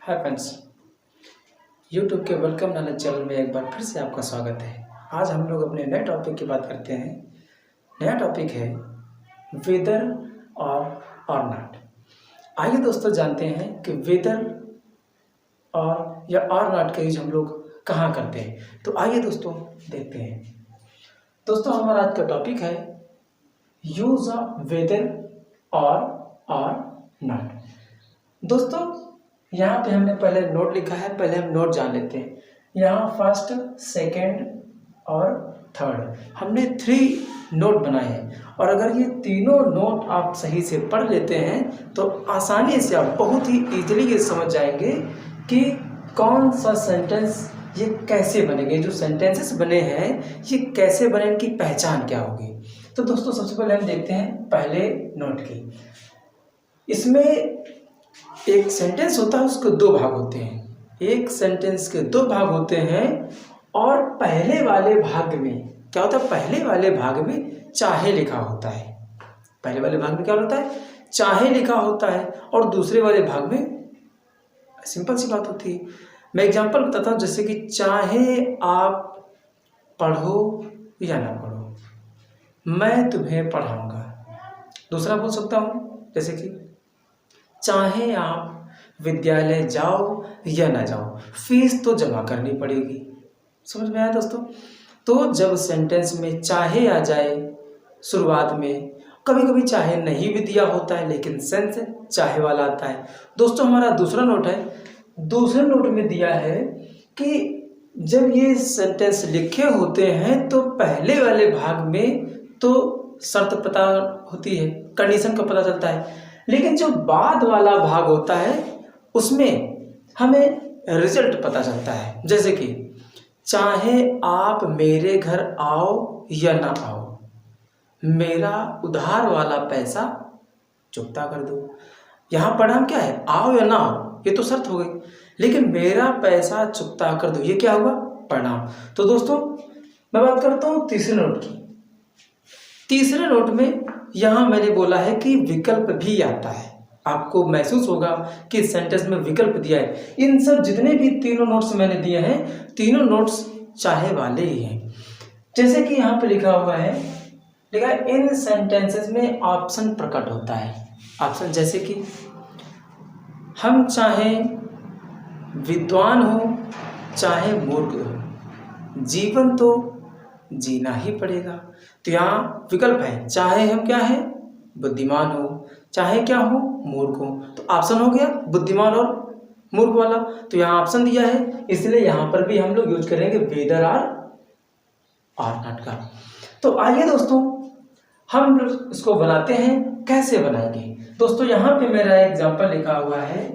Hi friends, YouTube के welcome knowledge channel में एक बार फिर से आपका स्वागत है। आज हम लोग अपने नए टॉपिक की बात करते हैं। नया टॉपिक है वेदर और नॉट। आइए दोस्तों जानते हैं कि वेदर और या और नॉट का यूज हम लोग कहाँ करते हैं। तो आइए दोस्तों देखते हैं। दोस्तों हमारा आज का टॉपिक है यूज ऑफ वेदर और नॉट। दोस्तों यहाँ पे हमने पहले नोट लिखा है, पहले हम नोट जान लेते हैं। यहाँ फर्स्ट, सेकंड और थर्ड हमने 3 नोट बनाए हैं, और अगर ये तीनों नोट आप सही से पढ़ लेते हैं तो आसानी से आप बहुत ही इजीली ये समझ जाएंगे कि कौन सा सेंटेंस ये कैसे बनेंगे, जो सेंटेंसेस बने हैं ये कैसे बने, इनकी पहचान क्या होगी। तो दोस्तों सबसे पहले हम देखते हैं पहले नोट की। इसमें एक सेंटेंस होता है, उसके 2 भाग होते हैं। एक सेंटेंस के 2 भाग होते हैं, और पहले वाले भाग में क्या होता है, पहले वाले भाग में चाहे लिखा होता है। पहले वाले भाग में क्या होता है, चाहे लिखा होता है, और दूसरे वाले भाग में सिंपल सी बात होती है। मैं एग्जांपल बताता हूँ, जैसे कि चाहे आप पढ़ो या ना पढ़ो, मैं तुम्हें पढ़ाऊंगा। दूसरा बोल सकता हूँ, जैसे कि चाहे आप विद्यालय जाओ या ना जाओ, फीस तो जमा करनी पड़ेगी। समझ में आया दोस्तों। तो जब सेंटेंस में चाहे आ जाए शुरुआत में, कभी कभी चाहे नहीं भी दिया होता है लेकिन सेंस चाहे वाला आता है। दोस्तों हमारा दूसरा नोट है। दूसरे नोट में दिया है कि जब ये सेंटेंस लिखे होते हैं तो पहले वाले भाग में तो शर्त पता होती है, कंडीशन का पता चलता है, लेकिन जो बाद वाला भाग होता है उसमें हमें रिजल्ट पता चलता है। जैसे कि चाहे आप मेरे घर आओ या ना आओ, मेरा उधार वाला पैसा चुकता कर दो। यहाँ परिणाम क्या है, आओ या ना आओ ये तो शर्त हो गई, लेकिन मेरा पैसा चुकता कर दो ये क्या होगा, परिणाम। तो दोस्तों मैं बात करता हूँ तीसरे नोट की। तीसरे नोट में यहाँ मैंने बोला है कि विकल्प भी आता है। आपको महसूस होगा कि सेंटेंस में विकल्प दिया है। इन सब जितने भी तीनों नोट्स मैंने दिए हैं, तीनों नोट्स चाहे वाले ही हैं। जैसे कि यहाँ पे लिखा हुआ है, लिखा है इन सेंटेंसेस में ऑप्शन प्रकट होता है। ऑप्शन जैसे कि हम चाहे विद्वान हो चाहे मूर्ख हो, जीवन तो जीना ही पड़ेगा। तो यहाँ विकल्प है, चाहे हम क्या है, बुद्धिमान हो, चाहे क्या हो, मूर्ख हो। तो ऑप्शन हो गया बुद्धिमान और मूर्ख वाला। तो यहाँ ऑप्शन दिया है, इसलिए यहाँ पर भी हम लोग यूज करेंगे वेदर और नॉट का। तो आइए दोस्तों हम इसको बनाते हैं। कैसे बनाएंगे दोस्तों, यहाँ पे मेरा एग्जाम्पल लिखा हुआ है,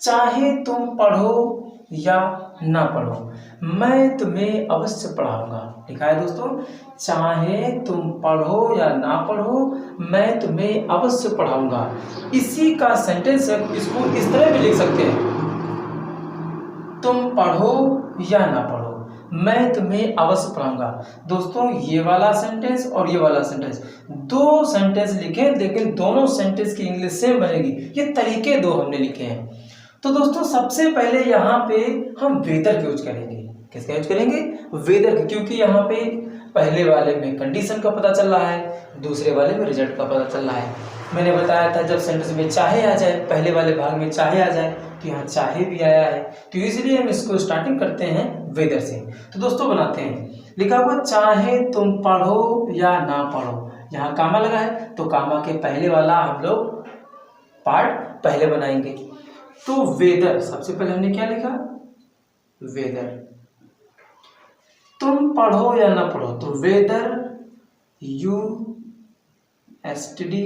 चाहे तुम पढ़ो या ना पढ़ो, मैं तुम्हें अवश्य पढ़ाऊंगा। लिखा है दोस्तों, चाहे तुम पढ़ो या ना पढ़ो, मैं तुम्हें अवश्य पढ़ाऊंगा। इसी का सेंटेंस है, इसको इस तरह भी लिख सकते हैं, तुम पढ़ो या ना पढ़ो, मैं तुम्हें अवश्य पढ़ाऊंगा। दोस्तों ये वाला सेंटेंस और ये वाला सेंटेंस, 2 सेंटेंस लिखे, लेकिन दोनों सेंटेंस की इंग्लिश सेम बनेगी। ये तरीके 2 हमने लिखे हैं। तो दोस्तों सबसे पहले यहाँ पे हम वेदर का यूज करेंगे। किसका यूज करेंगे, वेदर का, क्योंकि यहाँ पे पहले वाले में कंडीशन का पता चल रहा है, दूसरे वाले में रिजल्ट का पता चल रहा है। मैंने बताया था जब सेंटेंस में चाहे आ जाए, पहले वाले भाग में चाहे आ जाए, तो यहाँ चाहे भी आया है, तो इसलिए हम इसको स्टार्टिंग करते हैं वेदर से। तो दोस्तों बनाते हैं, लिखा हुआ चाहे तुम पढ़ो या ना पढ़ो, यहाँ कामा लगा है तो कामा के पहले वाला हम लोग पार्ट पहले बनाएंगे। तो वेदर, सबसे पहले हमने क्या लिखा, वेदर, तुम पढ़ो या ना पढ़ो, तो weather you study,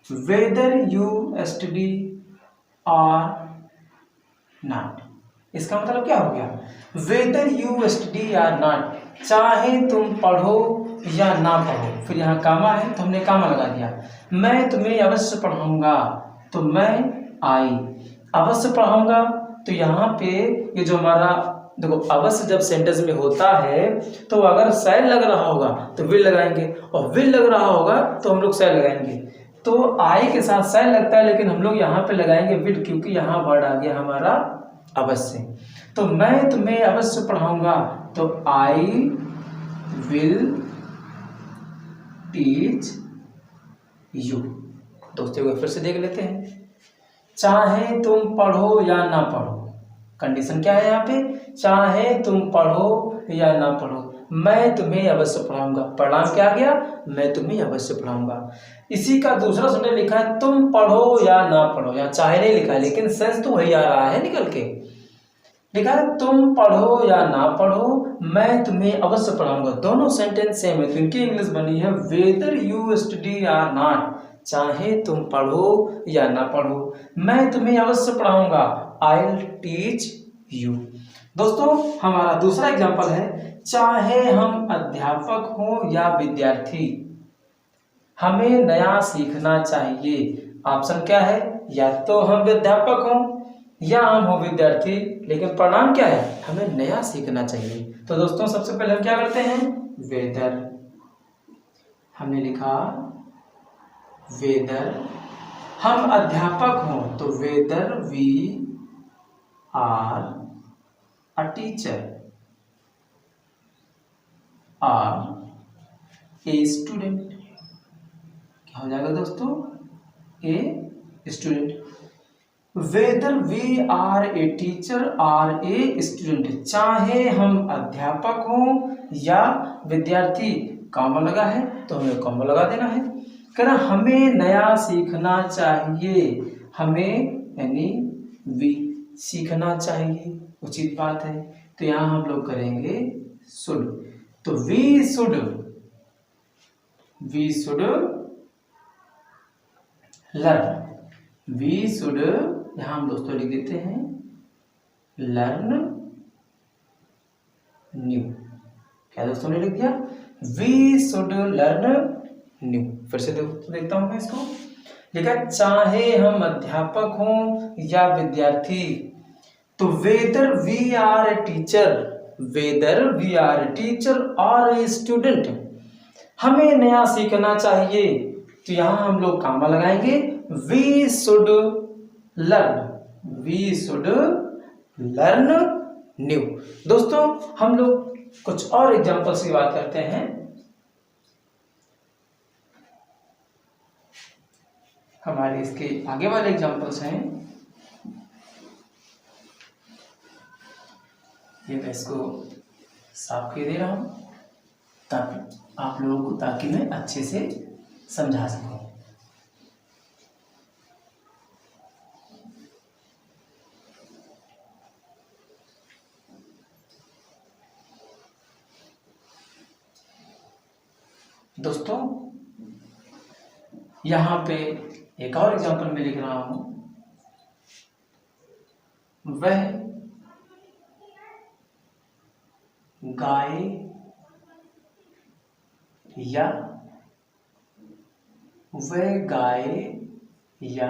weather you study और नॉट। इसका मतलब क्या हो गया, वेदर यू स्टडी और नॉट, चाहे तुम पढ़ो या ना पढ़ो। फिर यहाँ कामा है तो हमने कामा लगा दिया। मैं तुम्हें अवश्य पढ़ाऊंगा, तो मैं आई, अवश्य पढ़ाऊंगा। तो यहाँ पे ये जो हमारा देखो, अवश्य जब सेंटेंस में होता है तो अगर शैल लग रहा होगा तो विल लगाएंगे, और विल लग रहा होगा तो हम लोग शैल लगाएंगे। तो आई के साथ शैल लगता है, लेकिन हम लोग यहाँ पे लगाएंगे विल, क्योंकि यहाँ वर्ड आ गया हमारा अवश्य। तो मैं तुम्हें अवश्य पढ़ाऊंगा, तो आई विल टीच यू। दोस्तों को फिर से देख लेते हैं। चाहे तुम पढ़ो या ना पढ़ो, कंडीशन क्या है यहाँ पे, चाहे तुम पढ़ो या ना पढ़ो, मैं तुम्हें अवश्य पढ़ाऊंगा। परिणाम क्या आ गया, मैं तुम्हें अवश्य पढ़ाऊंगा। इसी का दूसरा सेंटेंस लिखा है तुम पढ़ो या ना पढ़ो, यहाँ चाहे नहीं लिखा है, लेकिन सेंस तो वही आ रहा है निकल के। लिखा है तुम पढ़ो या ना पढ़ो, मैं तुम्हें अवश्य पढ़ाऊंगा। दोनों सेंटेंस सेम है, तो इनकी इंग्लिश बनी है whether you study or not. चाहे तुम पढ़ो या ना पढ़ो, मैं तुम्हें अवश्य पढ़ाऊंगा। I will teach you. दोस्तों हमारा दूसरा एग्जाम्पल है, चाहे हम अध्यापक हों या विद्यार्थी, हमें नया सीखना चाहिए। ऑप्शन क्या है, या तो हम अध्यापक हों या हम हो विद्यार्थी, लेकिन परिणाम क्या है, हमें नया सीखना चाहिए। तो दोस्तों सबसे पहले हम क्या करते हैं, वेदर, हमने लिखा वेदर हम अध्यापक हों, तो whether we are a teacher or a student. क्या हो जाएगा दोस्तों, a student. Whether we are a teacher or a student, चाहे हम अध्यापक हों या विद्यार्थी, कॉमा लगा है तो हमें कॉमा लगा देना है। कहना हमें नया सीखना चाहिए, हमें यानी वी सीखना चाहिए, उचित बात है, तो यहाँ हम लोग करेंगे शुड। तो we should learn, we should यहाँ हम दोस्तों लिख देते हैं लर्न न्यू। क्या दोस्तों ने लिख दिया, वी शुड लर्न न्यू। फिर से देखता हूं मैं इसको। लिखा चाहे हम अध्यापक हों या विद्यार्थी, तो whether we are a teacher, whether we are a teacher और ए स्टूडेंट, हमें नया सीखना चाहिए, तो यहां हम लोग कॉमा लगाएंगे, we should learn, we should learn new. दोस्तों हम लोग कुछ और एग्जांपल्स की बात करते हैं। हमारे इसके आगे वाले एग्जांपल्स हैं, ये मैं इसको साफ कर दे रहा हूं ताकि आप लोगों को, ताकि मैं अच्छे से समझा सकूं। दोस्तों यहाँ पे एक और एग्जांपल में लिख रहा हूं, वह गाय या वह गाय या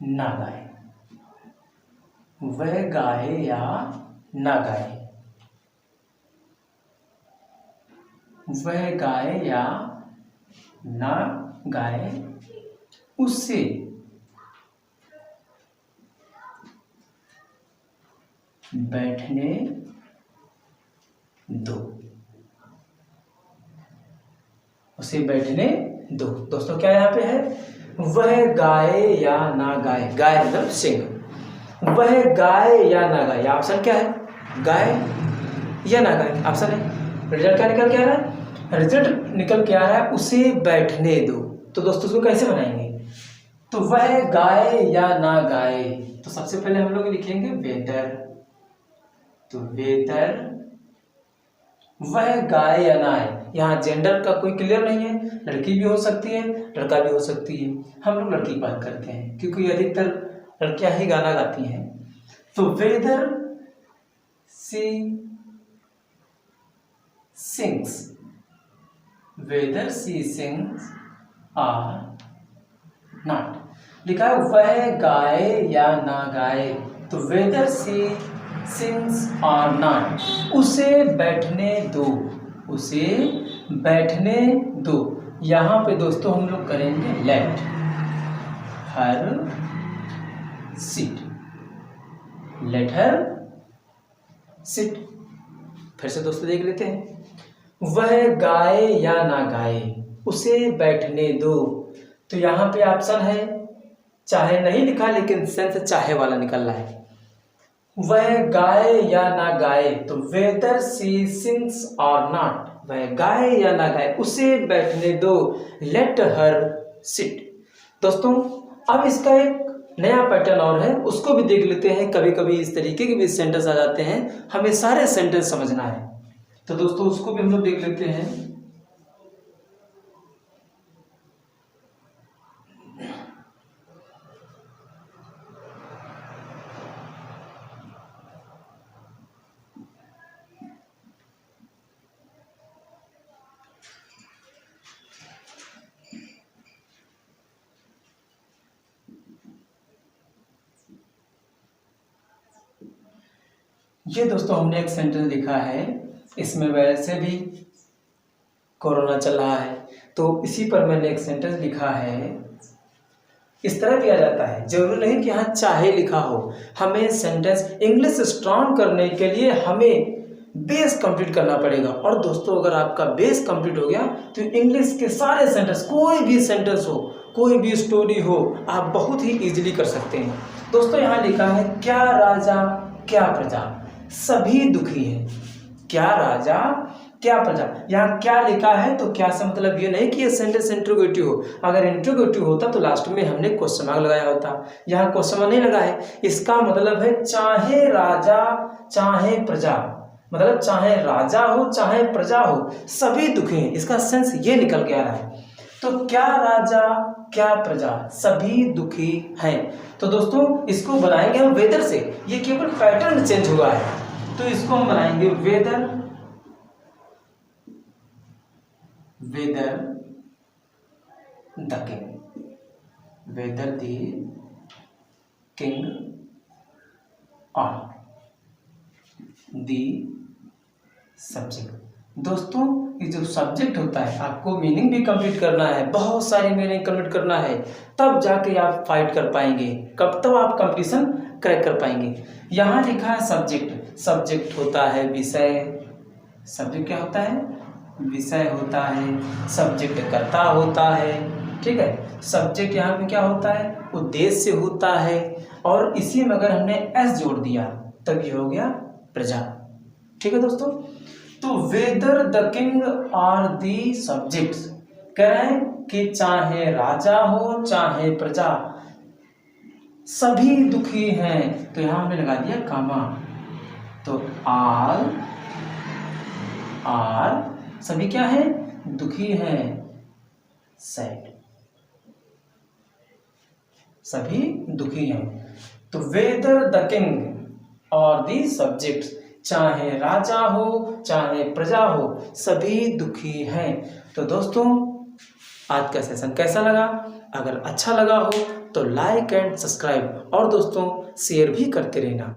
ना गाय, वह गाय या ना गाय, वह गाय या ना गाय, उससे बैठने दो, उसे बैठने दो। दोस्तों क्या यहाँ पे है, वह गाय या ना गाय, गाय मतलब सिंह, वह गाय या ना गाय, ऑप्शन क्या है, गाय या ना गाय ऑप्शन है। रिजल्ट क्या निकल के आ रहा है, रिजल्ट निकल के आ रहा है उसे बैठने दो। तो दोस्तों इसको कैसे बनाएंगे, तो वह गाय या ना गाय, तो सबसे पहले हम लोग लिखेंगे वेदर, तो वेदर वह गाय या ना है। यहाँ जेंडर का कोई क्लियर नहीं है, लड़की भी हो सकती है लड़का भी हो सकती है, हम लोग लड़की की बात करते हैं क्योंकि अधिकतर लड़कियां ही गाना गाती हैं। तो whether she sings, whether she sings or not. लिखा है वह गाय या ना गाय, तो whether she sings or not, उसे बैठने दो, उसे बैठने दो। यहाँ पे दोस्तों हम लोग करेंगे let her sit, let her sit. फिर से दोस्तों देख लेते हैं, वह गाए या ना गाए उसे बैठने दो। तो यहाँ पे ऑप्शन है, चाहे नहीं लिखा लेकिन सेंस चाहे वाला निकल रहा है। वह गाए या ना गाए, तो वेदर शी सिंग्स और नॉट, वह गाए या ना गाए उसे बैठने दो, लेट हर सिट। दोस्तों अब इसका एक नया पैटर्न और है, उसको भी देख लेते हैं। कभी कभी इस तरीके के भी सेंटेंस आ जाते हैं, हमें सारे सेंटेंस समझना है, तो दोस्तों उसको भी हम लोग देख लेते हैं। ये दोस्तों हमने एक सेंटेंस लिखा है, इसमें वैसे भी कोरोना चल रहा है, तो इसी पर मैंने एक सेंटेंस लिखा है। इस तरह किया जाता है, जरूरी नहीं कि यहाँ चाहे लिखा हो। हमें सेंटेंस इंग्लिश स्ट्रॉन्ग करने के लिए हमें बेस कंप्लीट करना पड़ेगा। और दोस्तों अगर आपका बेस कंप्लीट हो गया तो इंग्लिश के सारे सेंटेंस, कोई भी सेंटेंस हो, कोई भी स्टोरी हो, आप बहुत ही इजीली कर सकते हैं। दोस्तों यहाँ लिखा है, क्या राजा क्या प्रजा सभी दुखी है। क्या राजा क्या प्रजा, यहाँ क्या लिखा है तो क्या से मतलब ये नहीं कि ये सेंटेंस इंट्रोगेटिव हो। अगर इंट्रोगेटिव होता तो लास्ट में हमने क्वेश्चन मार्क लगाया होता, यहाँ क्वेश्चन मार्क नहीं लगा है। इसका मतलब है चाहे राजा चाहे प्रजा, मतलब चाहे राजा हो चाहे प्रजा हो सभी दुखी हैं, इसका सेंस ये निकल के आ रहा है। तो क्या राजा क्या प्रजा सभी दुखी हैं। तो दोस्तों इसको बनाएंगे हम वेदर से, ये केवल पैटर्न चेंज हुआ है, तो इसको हम बनाएंगे whether, whether the king, whether the king on the subject. दोस्तों ये जो सब्जेक्ट होता है, आपको मीनिंग भी कंप्लीट करना है, बहुत सारी मीनिंग कंप्लीट करना है, तब जाके आप फाइट कर पाएंगे। कब तब आप कंपटीशन क्रैक कर पाएंगे। यहाँ लिखा है सब्जेक्ट, सब्जेक्ट होता है विषय, सब्जेक्ट क्या होता है विषय होता है, सब्जेक्ट कर्ता होता है, ठीक है। सब्जेक्ट यहाँ पे क्या होता है उद्देश्य होता है, और इसी में अगर हमने एस जोड़ दिया तब ये हो गया प्रजा, ठीक है दोस्तों। तो whether the king are the subjects, कह रहे हैं कि चाहे राजा हो चाहे प्रजा सभी दुखी हैं, तो यहां हमने लगा दिया कामा, तो आल आर सभी क्या है दुखी हैं, सैड सभी दुखी हैं। तो वेदर द किंग और दी सब्जेक्ट्स, चाहे राजा हो चाहे प्रजा हो सभी दुखी हैं। तो दोस्तों आज का सेशन कैसा लगा, अगर अच्छा लगा हो तो लाइक एंड सब्सक्राइब, और दोस्तों शेयर भी करते रहना।